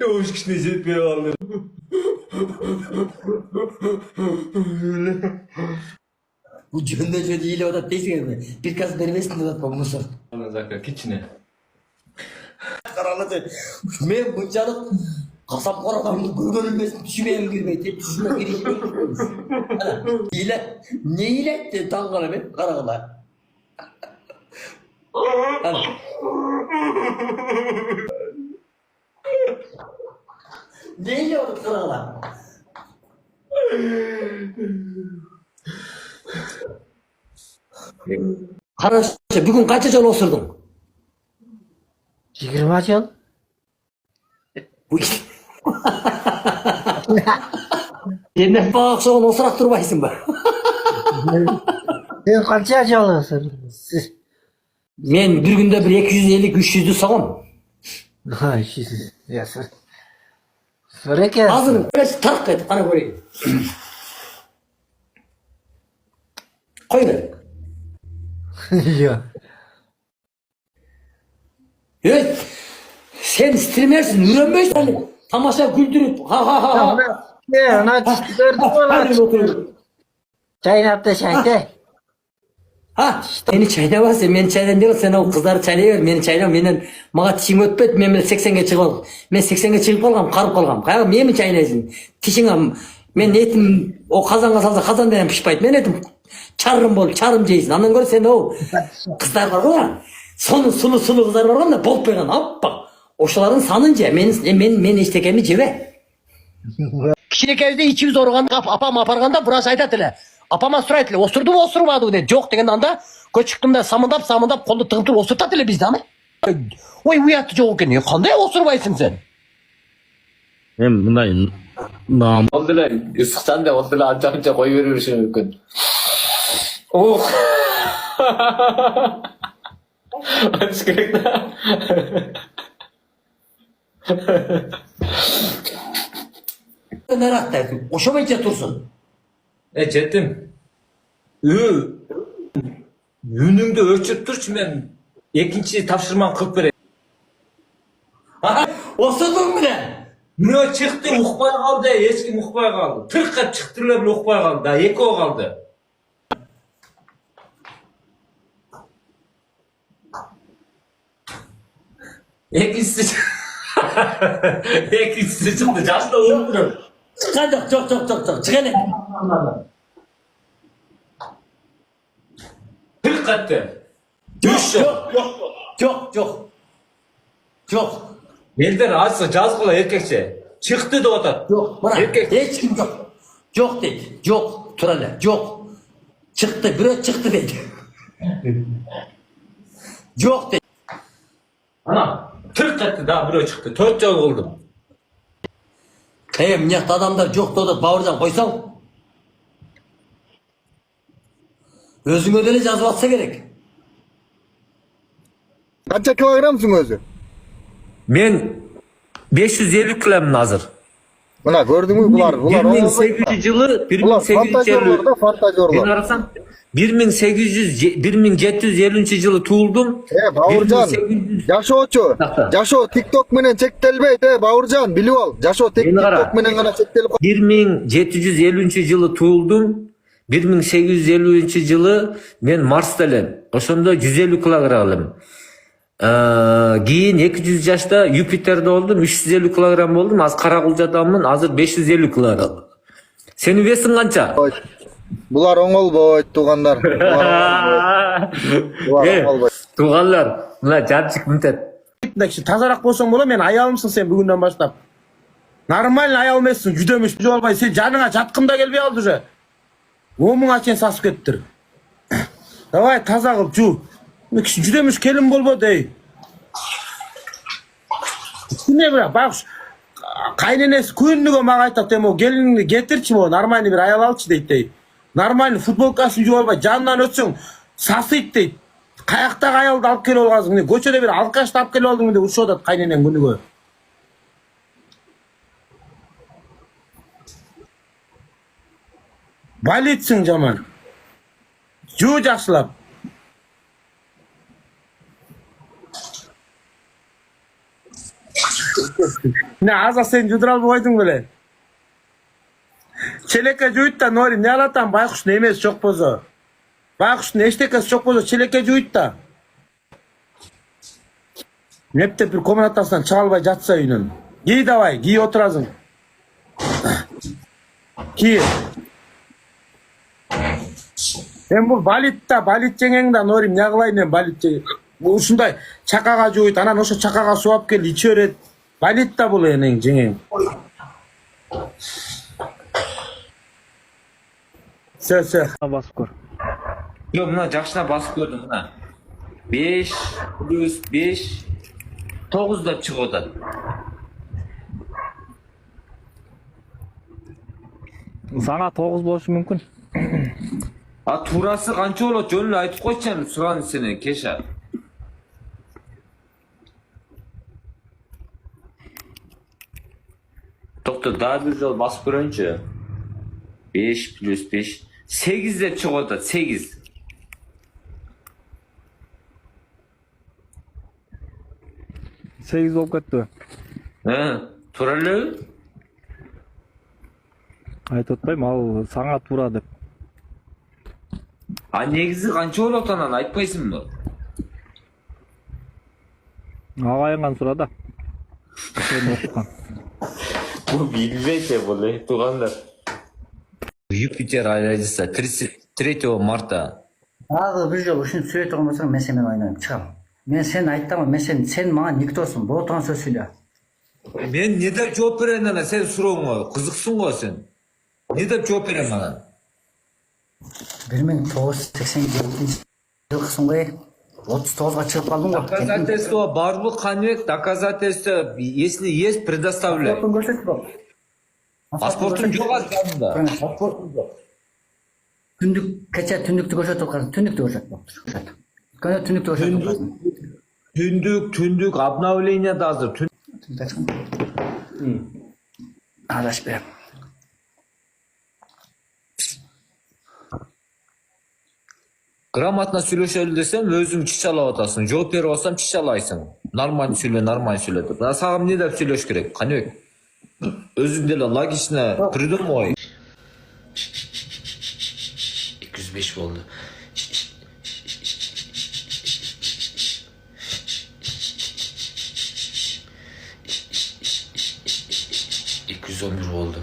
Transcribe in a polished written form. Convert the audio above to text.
Yavaş kişine jetmeye aldım. Bu cönde cönde ile odat değilsin mi? Bir kaz vermesin de odat babamızı. Ana zakar kiçine. Karalıdı. Men buncalık kasap adamını görülmesin düşmeyem girmeyi. Düşme girişme. Hile. Ne hile etti tangala ben? Karakala. Hani. Ne hile oldu karakala? Kardeş, bugün kaç yıl osurdun? 20 yıl. Bu Yeniden bak sonra osurak durmaysın be. Sen kaç yıl olursun? Men bir günde bir 250-300'lü sağım. Ha, işsiz. Yasın. Sörek ya. Ağzını böyle tark et, ana böyle. Koy ver. Yok. Evet. Sen streamersin, ürenmeyiz hani. Tamaşa güldürüp ha ha ha ha. Ne ona gördüm Hadi ona. oturuyorum. Çayını yaptı çayda. Ha, beni çaynabasın, beni çaydan değil, sen o kızları çaylayıver, beni çaynam, menden mağa tişim ötpet, men 80'ge çıkıp aldım. Men 80'ge çıkıp kalgam, karıp kalgam. Kaya, men mi çaynaysın? Tişingam, men etim, o kazanga salsa kazan denen pişpayt, men etim çarrım bol, çarrım jeysin. Andan göre sen o kızlar var ya, sonu sulu kızlar var da bol koygan, hoppa. Oşaların sanınca, men iştekemi ceve. Kişilik evde içimiz organ, apam aparganda burası aydatile. Apama sıraytile, osurdu mu osurmadı mı dedi. Yok degen anda, köy çıktığımda samındap, kolunu tığıntır osurtatile bizde ama. Oy uyatıcı yok gene, kanday osurmaysın sen. Hem bunday nam Oldular. Yusuf'tan da oldular. Anca koy veriyorsun mümkün. Oh. Aç gerek de. Ne rahatlaysın, oşamayınca tursun. Cetim. Yünümde ölçüp dur şimdi ben. İkinci tapşırmam 40 bire. Osurdun bile. Ne çıktı ukbay kaldı. Eski ukbay kaldı. 40 kat çıktılar bile ukbay kaldı. Daha iki o kaldı. İkincisi İkincisi çıktı. Casla unutmuyor. Çıkacak, çok. Çık hele. 40 kattı. Çok. Elden açsa caz kula erkekçe. Çıktı da oda. Yok, bırak. Erkek. Hiç kim yok. Yok dedi. Yok, Turale, yok. Çıktı, bire çıktı dedi. Yok dedi. Ana 40 kattı daha biri çıktı. 4 yıl oldum. Miyat adamlar yok da bağırcan koysan. Özün ödeli yazıp atsa gerek. Kaça kilogramsın özü? Ben 550 kilom hazır. Buna gördün mü bular? 1800 yılı Bular fantajörler da fantajörler. Ben arasam 1750 yılı tuğuldum. Bavurcan, 1800 Yaşoçu, Yaşo TikTok menen çektelbeyt Bavurcan bilip al. Yaşo TikTok menen gana çektelip 1753 yılı tuğuldum. 1853 yılı ben Mars'talen. Oşonda 150 kilogramım. Keyin 200 yaşta Jüpiter'de oldum. 350 kilogram oldum. Az Karakılca'danmın. Hazır 550 kilogram. Senin vesin kança? bular oңол boyt tuğanlar. Bular oңol boyt. Tuğanlar. Bunlar cançık müntet. Tazarak bolsоң боло, мен аялымсың сен бүгүндөн баштап. Нормально аял эмессиң, жүдөмүш болбой, сен жаныңа жаткым да келбей калды уже. 10 миңа чейин сасып кетиптир. Давай таза кылып жуу. Жүдөмүш келин болбоду ey. Кичине бирок байкуш кайненеси күнүгө мага айтат, эмо келиниңди кетирчи, могу нормальный бир аял алчы дейт ey. Нормальный футболкасын жууп албай жанынан өтсөң сасыйт дейт. Каяктагы аялды алып келип алгансың, көчөдө бир алкашты алып келип алдың деп урушуп атат кайненең күнүгө. Балитсиң жаман. Жуу жакшылап. Ne aza sen judural koydun bile. Çeleke juyut da Nuri ne alatan baykuş ne emez çok bozu. Baykuşun eştekesi çok bozu çeleke juyut da. Nepte bir komünatasından çağılbay jatsa үйүнөн. Giy davay, giy oturazın. Giy. Ben bu balit жеңеңди Норим не кылайын мен балит жеңең. Ушундай чакага жуйт, анан ошо чакага суу алып келип иче берет. Балит да бул энең жеңең. Сө. Басып көр. Yok buna jakşına basıp gördüm buna. 5 plus 5 9 da çıkıyordu. Сага 9 болушу мүмкүн. A turası kança olur? Jönlü aytıp koyacağım sıran seni keşe. Doktor daha bir yol basıp görünce 5 plus 5 8 de çıkıyordu 8. Сегиз болуп кетти. He, turalı. Айтып атпайм, ал сага туура деп. Ha negizi kança olur otanan aytpaysın mı? Агайынган сура да. Сен окуган. Bu bilmeyse böyle tuğanlar. Юпитер ayıcısı 3 Mart'ta. ағы бір жол үшін сөйлей тұрған болсаң мен сенімен ойнаймын шығамын. Мен сені айттым, мен сен маған никтосың, бұл отырған сөз сөйле. Ben ne de cevap vereyim ana sen soruğun kızıksın o sen. Ne de cevap vereyim ana. 1987 жылғысың ғой, 39-ға шығып қалдың ғой. Доказательство барлық қанек, доказательство если есть предоставляй. Паспортын көрсетіп бол. Паспортun жоқ az жанында. Паспортын жоқ. Түндік, кәче түндікті көрсетіп қалсын, түндікті көрсетіп бол. Түндікті көрсетіп қалсын. Түндік, обновление да hazır. Adaş be. Grammatla söyleşeli desem özüm çişalap atasın. Cevap verip olsam çişalaysın. Normal söyle. Ben sağım ne dep söyleş gerek? Kanök. Özün dele logичне придумай. 205 oldu. oldu.